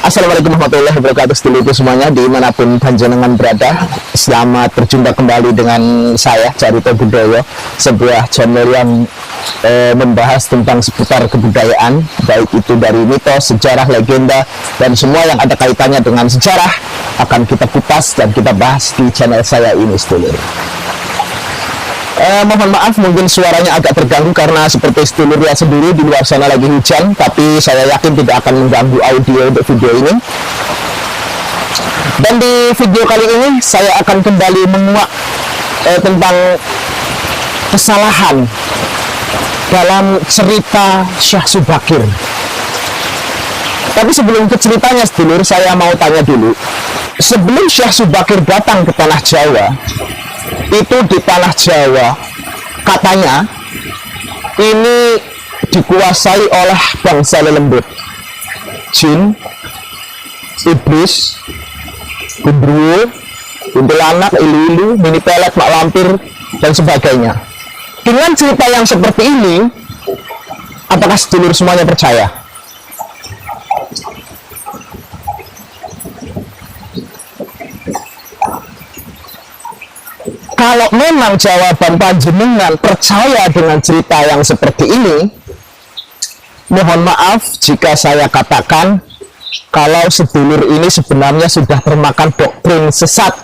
Assalamualaikum warahmatullahi wabarakatuh, sedulurku semuanya dimanapun panjenengan berada. Selamat berjumpa kembali dengan saya, Carito Budoyo, sebuah channel yang membahas tentang seputar kebudayaan, baik itu dari mitos, sejarah, legenda, dan semua yang ada kaitannya dengan sejarah akan kita kupas dan kita bahas di channel saya ini, sedulur. Mohon maaf mungkin suaranya agak terganggu karena seperti sedulur lihat sendiri di luar sana lagi hujan, tapi saya yakin tidak akan mengganggu audio untuk video ini. Dan di video kali ini saya akan kembali menguak tentang kesalahan dalam cerita Syekh Subakir. Tapi sebelum ke ceritanya, sedulur, saya mau tanya dulu, sebelum Syekh Subakir datang ke tanah Jawa, itu di tanah Jawa katanya ini dikuasai oleh bangsa lelembut, jin, iblis, gendruwo, kuntilanak, ilu-ilu, mini pelet, mak lampir, dan sebagainya. Dengan cerita yang seperti ini, apakah sedulur semuanya percaya? Kalau memang jawaban panjenengan percaya dengan cerita yang seperti ini, mohon maaf jika saya katakan kalau sedulur ini sebenarnya sudah termakan doktrin sesat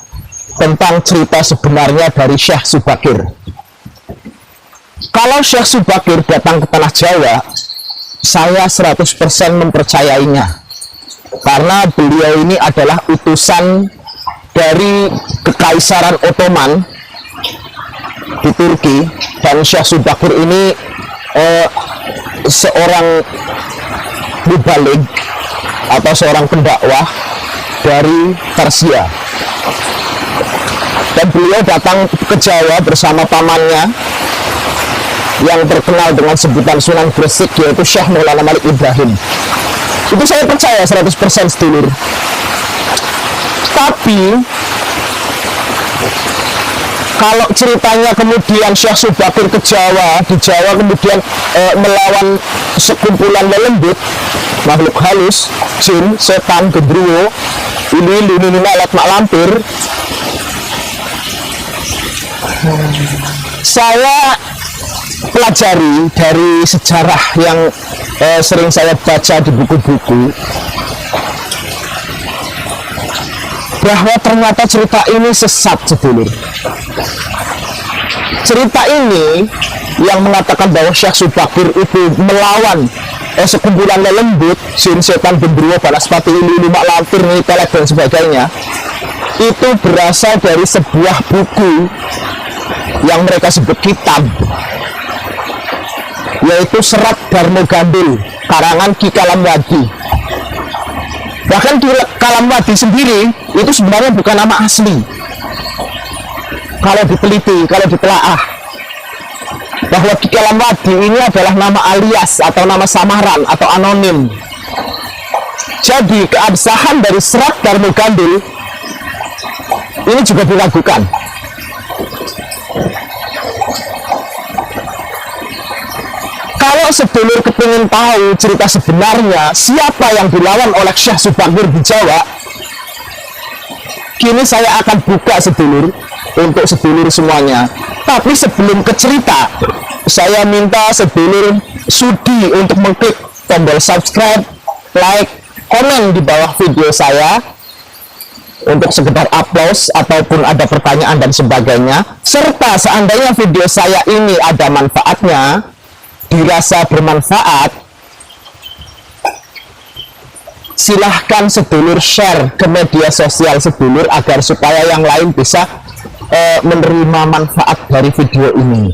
tentang cerita sebenarnya dari Syekh Subakir. Kalau Syekh Subakir datang ke tanah Jawa, saya 100% mempercayainya, karena beliau ini adalah utusan dari Kekaisaran Ottoman di Turki, dan Syekh Subakir ini seorang mubaligh atau seorang pendakwah dari Persia, dan beliau datang ke Jawa bersama pamannya yang terkenal dengan sebutan Sunan Gresik, yaitu Syekh Maulana Malik Ibrahim. Itu saya percaya 100% sedulur. Tapi kalau ceritanya kemudian Syekh Subakir ke Jawa, di Jawa kemudian melawan sekumpulan lelembut, makhluk halus, jin, setan, gendruwo, ilu-ilu, nini melet, mak lampir, saya pelajari dari sejarah yang sering saya baca di buku-buku, bahwa ternyata cerita ini sesat, sedulur. Cerita ini yang mengatakan bahwa Syekh Subakir itu melawan sekumpulan lelembut, jin, setan, gendruwo, banaspati, ilu-ilu, mak lampir, nini pelet, dan sebagainya, itu berasal dari sebuah buku yang mereka sebut kitab, yaitu Serat Darmo Gandul karangan Ki Kalamwadi. Bahkan di Kalamwadi sendiri itu sebenarnya bukan nama asli. Kalau diteliti, kalau ditelaah, bahwa Ki Kalamwadi ini adalah nama alias atau nama samaran atau anonim. Jadi keabsahan dari Serat Darmo Gandul ini juga diragukan. Kalau sedulur kepingin tahu cerita sebenarnya siapa yang dilawan oleh Syekh Subakir di Jawa, kini saya akan buka, sedulur, untuk sedulur semuanya. Tapi sebelum ke cerita, saya minta sedulur sudi untuk mengklik tombol subscribe, like, komen di bawah video saya untuk sekedar aplaus ataupun ada pertanyaan dan sebagainya. Serta seandainya video saya ini ada manfaatnya, dirasa bermanfaat, silahkan sedulur share ke media sosial sedulur agar supaya yang lain bisa menerima manfaat dari video ini,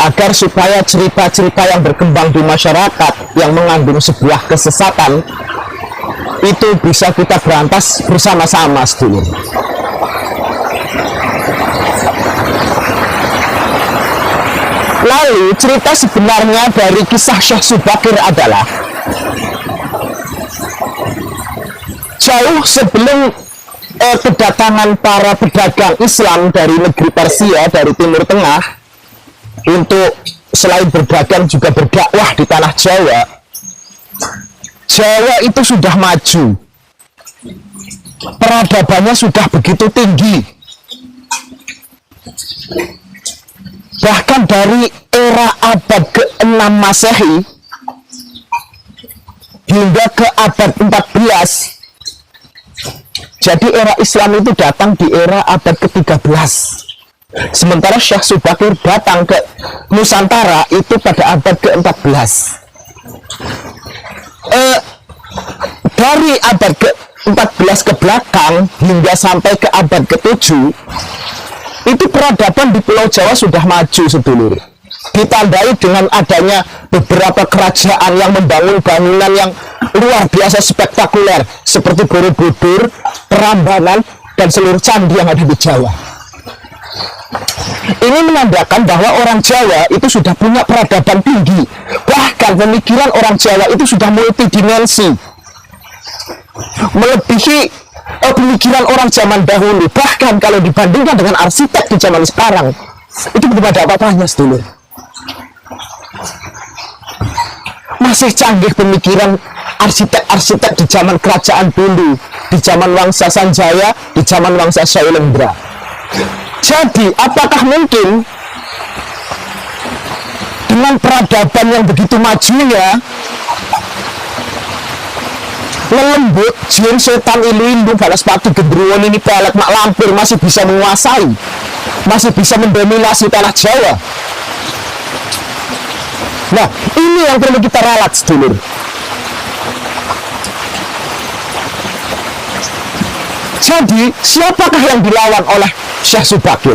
agar supaya cerita-cerita yang berkembang di masyarakat yang mengandung sebuah kesesatan itu bisa kita berantas bersama-sama, sedulur. Lalu cerita sebenarnya dari kisah Syekh Subakir adalah jauh sebelum kedatangan para pedagang Islam dari negeri Persia, dari Timur Tengah, untuk selain berdagang juga berdakwah di tanah Jawa. Jawa itu sudah maju, peradabannya sudah begitu tinggi. Bahkan dari era abad ke-6 Masehi hingga ke abad 14. Jadi era Islam itu datang di era abad ke-13. Sementara Syekh Subakir datang ke Nusantara itu pada abad ke-14. Dari abad ke-14 ke belakang hingga sampai ke abad ke-7 itu peradaban di Pulau Jawa sudah maju, sedulur. Ditandai dengan adanya beberapa kerajaan yang membangun bangunan yang luar biasa spektakuler seperti Borobudur, Prambanan, dan seluruh candi yang ada di Jawa. Ini menandakan bahwa orang Jawa itu sudah punya peradaban tinggi. Bahkan pemikiran orang Jawa itu sudah multidimensi, melebihi pemikiran orang zaman dahulu. Bahkan kalau dibandingkan dengan arsitek di zaman sekarang, itu belum ada apa-apanya, sedulur. Masih canggih pemikiran arsitek-arsitek di zaman kerajaan dulu, di zaman Wangsa Sanjaya, di zaman Wangsa Shailendra. Jadi, apakah mungkin dengan peradaban yang begitu majunya, lelembut, jin, setan, ilu-ilu, balaspati, gendruwo, ini pelet, mak lampir masih bisa menguasai, masih bisa mendominasi tanah Jawa? Nah, ini yang perlu kita ralat, sedulur. Jadi, siapakah yang dilawan oleh Syekh Subakir?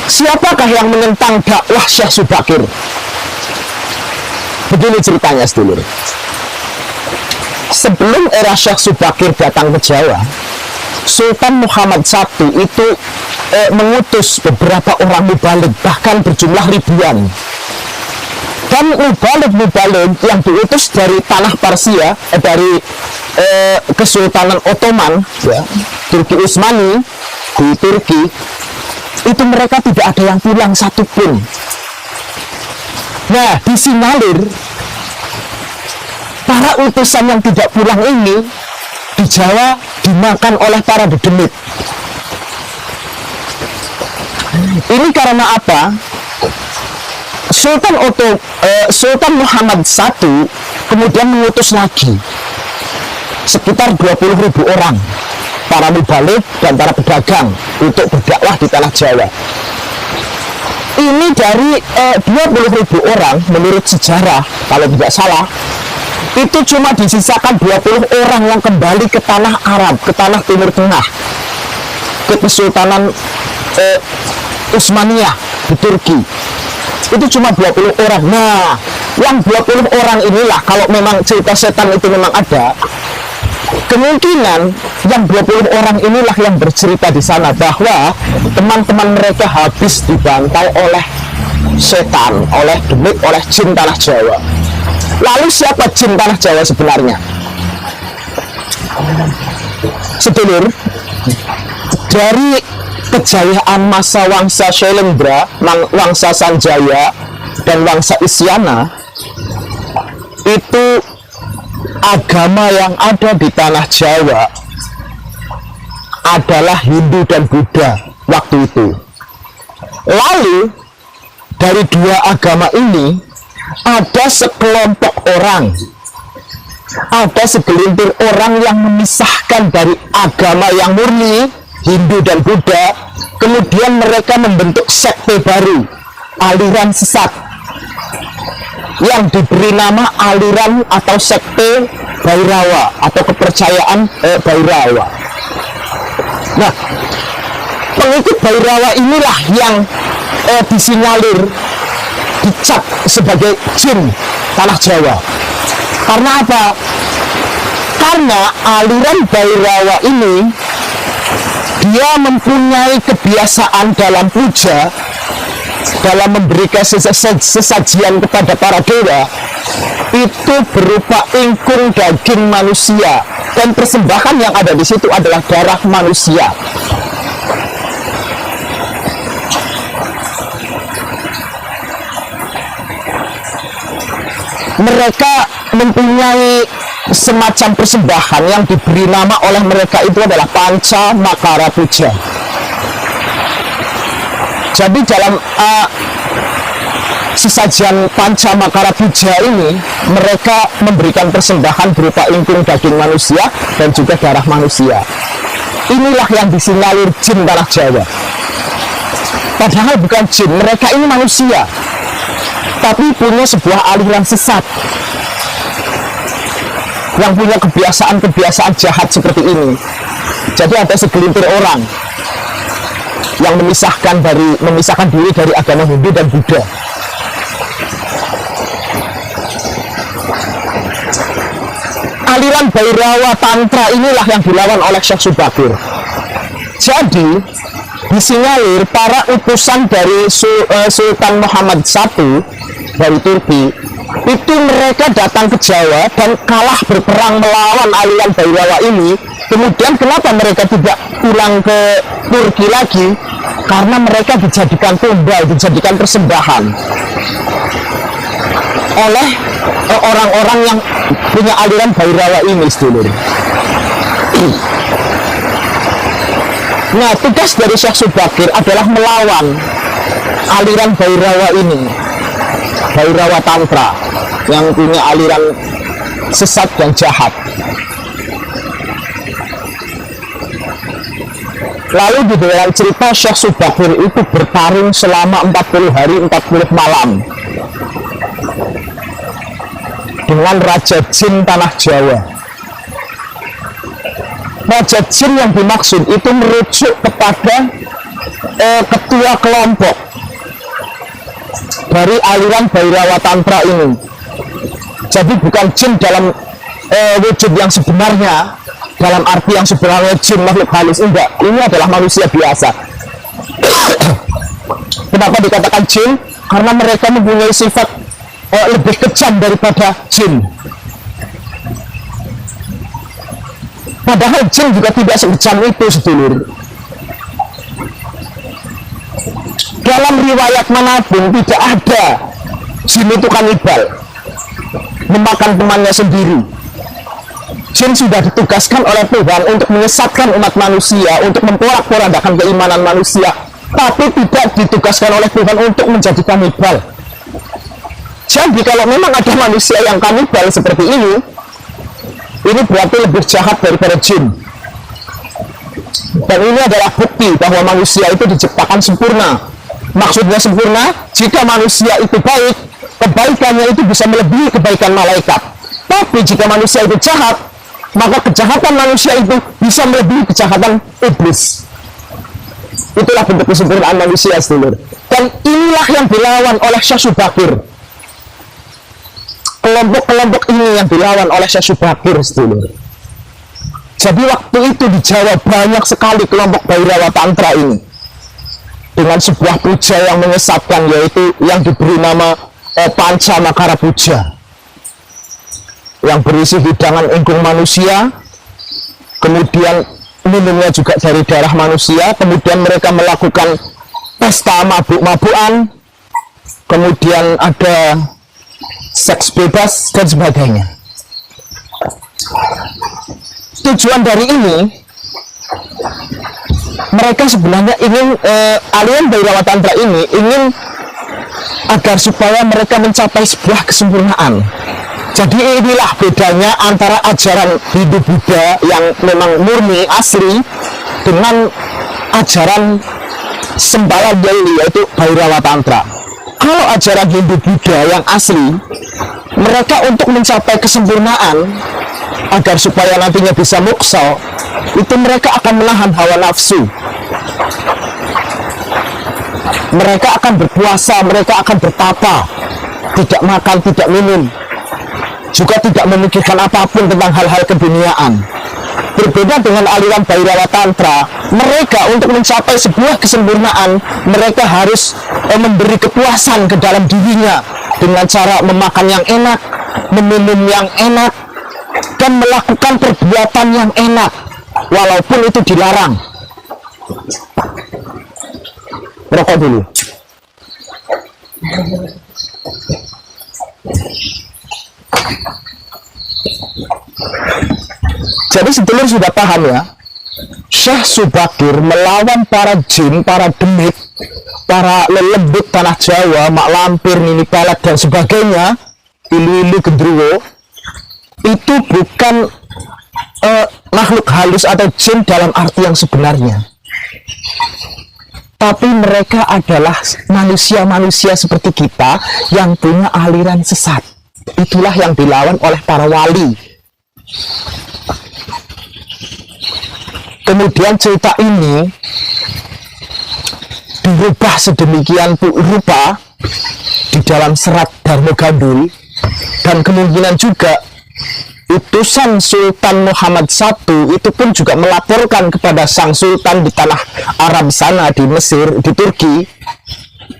Siapakah yang menentang dakwah Syekh Subakir? Begini ceritanya, sedulur. Sebelum era Syekh Subakir datang ke Jawa, Sultan Muhammad I itu mengutus beberapa orang mubalik, bahkan berjumlah ribuan. Dan mubalik yang diutus dari tanah Persia, dari Kesultanan Ottoman, ya, Turki Utsmani di Turki, itu mereka tidak ada yang pulang satupun. Nah, disinyalir para utusan yang tidak pulang ini di Jawa dimakan oleh para dedemit. Ini karena apa? Sultan Muhammad I kemudian mengutus lagi sekitar 20.000 orang para mubalik dan para pedagang untuk berdakwah di tanah Jawa. Ini dari 20.000 orang menurut sejarah, kalau tidak salah, itu cuma disisakan 20 orang yang kembali ke tanah Arab, ke tanah Timur Tengah, ke Kesultanan Utsmaniyah di Turki. Itu cuma 20 orang. Nah, yang 20 orang inilah, kalau memang cerita setan itu memang ada, kemungkinan yang 20 orang inilah yang bercerita di sana bahwa teman-teman mereka habis dibantai oleh setan, oleh demit, oleh jin tanah Jawa. Lalu siapa jin tanah Jawa sebenarnya? Sedulur, dari kejayaan masa Wangsa Shailendra, Wangsa Sanjaya, dan Wangsa Isyana, itu agama yang ada di tanah Jawa adalah Hindu dan Buddha waktu itu. Lalu dari dua agama ini ada sekelompok orang, ada segelintir orang yang memisahkan dari agama yang murni Hindu dan Buddha, kemudian mereka membentuk sekte baru, aliran sesat, yang diberi nama aliran atau sekte Bhairawa atau kepercayaan Bhairawa. Nah, pengikut Bhairawa inilah yang disinyalir dicap sebagai jin tanah Jawa. Karena apa? Karena aliran Bhairawa ini dia mempunyai kebiasaan dalam puja, dalam memberikan sesajian kepada para dewa, itu berupa ingkung daging manusia, dan persembahan yang ada di situ adalah darah manusia. mereka mempunyai semacam persembahan yang diberi nama oleh mereka itu adalah Panca Makara Puja. Jadi dalam sesajian Panca Makara Puja ini, mereka memberikan persembahan berupa ingkung daging manusia dan juga darah manusia. Inilah yang disinyalir jin tanah Jawa. Padahal bukan jin, mereka ini manusia, tapi punya sebuah aliran sesat yang punya kebiasaan-kebiasaan jahat seperti ini. Jadi ada segelintir orang yang memisahkan diri dari agama Hindu dan Buddha. Aliran Bhairawa Tantra inilah yang dilawan oleh Syekh Subakir. Jadi disinyalir para utusan dari Sultan Muhammad I dari Turki itu mereka datang ke Jawa dan kalah berperang melawan aliran Bhairawa ini. Kemudian kenapa mereka tidak pulang ke Turki lagi? Karena mereka dijadikan tumbal, dijadikan persembahan oleh orang-orang yang punya aliran Bhairawa ini, sedulur. Nah, tugas dari Syekh Subakir adalah melawan aliran Bhairawa ini, Bhairawa Tantra, yang punya aliran sesat dan jahat. Lalu di dalam cerita, Syekh Subakir itu bertarung selama 40 hari 40 malam dengan Raja Jin Tanah Jawa. Raja Jin yang dimaksud itu merujuk kepada ketua kelompok dari aliran Bhairawa Tantra ini. Jadi bukan jin dalam wujud yang sebenarnya, dalam arti yang sebenarnya jin makhluk halus, enggak. Ini adalah manusia biasa. Kenapa dikatakan jin? Karena mereka mempunyai sifat lebih kejam daripada jin. Padahal jin juga tidak sekejam itu, sedulur. Dalam riwayat manapun tidak ada jin itu kanibal, memakan temannya sendiri. Jin sudah ditugaskan oleh Tuhan untuk menyesatkan umat manusia, untuk memporak-porandakan keimanan manusia, tapi tidak ditugaskan oleh Tuhan untuk menjadi kanibal. Jadi kalau memang ada manusia yang kanibal seperti ini berarti lebih jahat daripada jin. Dan ini adalah bukti bahwa manusia itu diciptakan sempurna. Maksudnya sempurna, jika manusia itu baik, kebaikannya itu bisa melebihi kebaikan malaikat. Tapi jika manusia itu jahat, maka kejahatan manusia itu bisa melebihi kejahatan iblis. Itulah bentuk kesempurnaan manusia, sedulur. Dan inilah yang dilawan oleh Syekh Subakir. Kelompok-kelompok ini yang dilawan oleh Syekh Subakir, sedulur. Jadi waktu itu di Jawa banyak sekali kelompok Bhairawa Tantra ini dengan sebuah puja yang menyesatkan, yaitu yang diberi nama Panca Makara Puja, yang berisi hidangan ingkung manusia, kemudian minumnya juga dari darah manusia, kemudian mereka melakukan pesta mabuk-mabukan, kemudian ada seks bebas dan sebagainya. Tujuan dari ini, mereka sebenarnya ingin aliran Bhairawa Tantra ini ingin agar supaya mereka mencapai sebuah kesempurnaan. Jadi inilah bedanya antara ajaran Hindu Buddha yang memang murni asli dengan ajaran sembalan yaitu Bhairawa Tantra. Kalau ajaran Hindu Buddha yang asli, mereka untuk mencapai kesempurnaan agar supaya nantinya bisa moksa, itu mereka akan menahan hawa nafsu. Mereka akan berpuasa, mereka akan bertapa, tidak makan, tidak minum, juga tidak memikirkan apapun tentang hal-hal keduniaan. Berbeda dengan aliran Bhairawa Tantra, mereka untuk mencapai sebuah kesempurnaan, mereka harus memberi kepuasan ke dalam dirinya dengan cara memakan yang enak, meminum yang enak, dan melakukan perbuatan yang enak walaupun itu dilarang. Rokok dulu. Jadi sedulur sudah paham ya, Syekh Subakir melawan para jin, para demit, para lelembut tanah Jawa, mak lampir, nini pelet dan sebagainya, ilu-ilu gendruwo, itu bukan makhluk halus atau jin dalam arti yang sebenarnya, tapi mereka adalah manusia-manusia seperti kita yang punya aliran sesat. Itulah yang dilawan oleh para wali. Kemudian cerita ini dirubah sedemikian rupa di dalam serat Darmo Gandul, dan kemungkinan juga utusan Sultan Muhammad I itu pun juga melaporkan kepada sang sultan di tanah Arab sana, di Mesir, di Turki,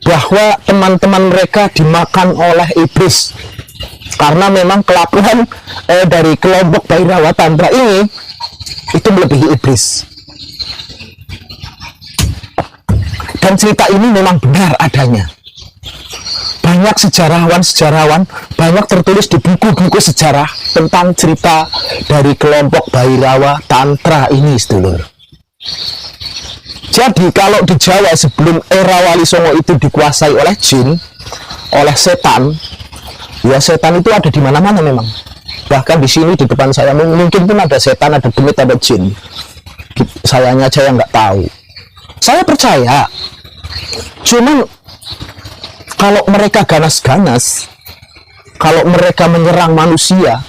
bahwa teman-teman mereka dimakan oleh iblis. Karena memang kelakuan dari kelompok Bhairawa Tantra ini itu melebihi iblis. Dan cerita ini memang benar adanya. Banyak sejarawan, banyak tertulis di buku-buku sejarah tentang cerita dari kelompok Bhairawa Tantra ini, sedulur. Jadi kalau di Jawa sebelum era Wali Songo itu dikuasai oleh jin, oleh setan, ya setan itu ada di mana-mana memang. Bahkan di sini di depan saya mungkin pun ada setan, ada demit, ada jin. Sayanya aja yang nggak tahu. Saya percaya. Cuman kalau mereka ganas-ganas, kalau mereka menyerang manusia,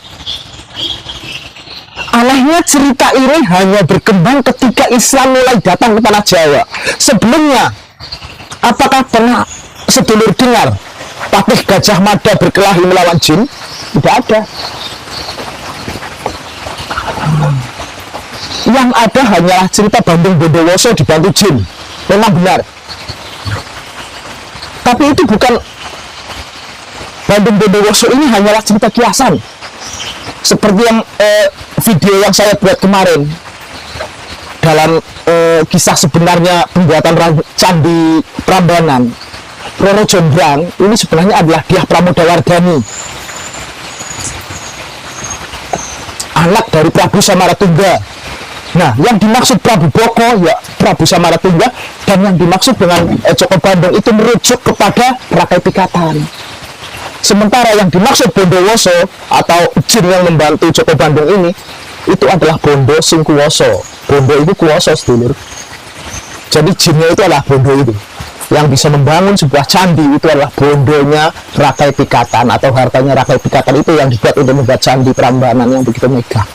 anehnya cerita ini hanya berkembang ketika Islam mulai datang ke tanah Jawa. Sebelumnya, apakah pernah sedulur dengar Patih Gajah Mada berkelahi melawan jin? Tidak ada. Yang ada hanyalah cerita Bandung Bondowoso dibantu jin. Memang benar. Tapi itu bukan, Bandung Bondowoso ini hanyalah cerita kiasan. Seperti yang video yang saya buat kemarin dalam kisah sebenarnya pembuatan Candi Prambanan. Roro Jombrang ini sebenarnya adalah Dyah Pramodawardhani, anak dari Prabu Samaratungga. Nah, yang dimaksud Prabu Boko ya Prabu Samaratungga, dan yang dimaksud dengan Joko Bandung itu merujuk kepada Rakai Pikatan. Sementara yang dimaksud Bondowoso atau jin yang membantu Joko Bandung ini itu adalah Bondo Sing Kuwoso. Bondo itu kuwoso, sedulur. Jadi jinnya itu adalah Bondo itu. Yang bisa membangun sebuah candi itu adalah bondonya Rakai Pikatan, atau hartanya Rakai Pikatan itu yang dibuat untuk membuat candi Prambanan yang begitu megah.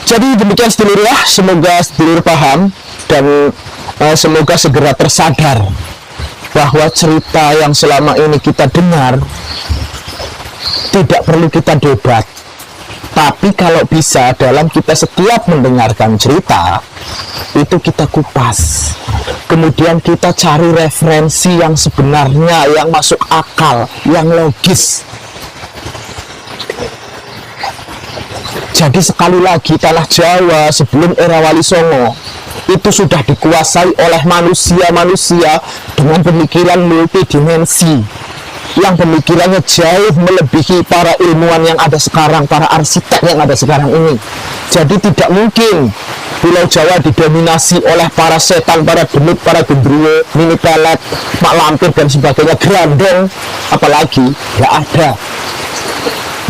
Jadi demikian sedulur ya, semoga sedulur paham dan semoga segera tersadar bahwa cerita yang selama ini kita dengar tidak perlu kita debat, tapi kalau bisa dalam kita setiap mendengarkan cerita itu kita kupas, kemudian kita cari referensi yang sebenarnya, yang masuk akal, yang logis. Jadi sekali lagi, tanah Jawa sebelum era Wali Songo itu sudah dikuasai oleh manusia-manusia dengan pemikiran multidimensi, yang pemikirannya jauh melebihi para ilmuwan yang ada sekarang, para arsitek yang ada sekarang ini. Jadi tidak mungkin Pulau Jawa didominasi oleh para setan, para demit, para gendruwo, mini pelet, mak lampir dan sebagainya, grandong, apalagi tidak ada.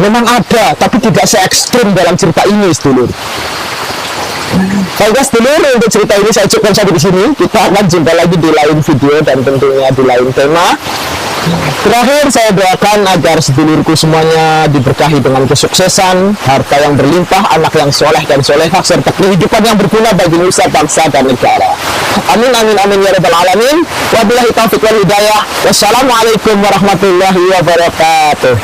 Memang ada, tapi tidak se-ekstrim dalam cerita ini, sedulur. Baiklah sedulur, untuk cerita ini saya cukupkan sampai di sini. Kita akan jumpa lagi di lain video dan tentunya di lain tema. Terakhir saya doakan agar sedulurku semuanya diberkahi dengan kesuksesan, harta yang berlimpah, anak yang soleh dan solehah, serta kehidupan yang berguna bagi nusa, bangsa dan negara. Amin amin amin ya rabbal alamin. Wabillahi taufiq wal hidayah. Wassalamualaikum warahmatullahi wabarakatuh.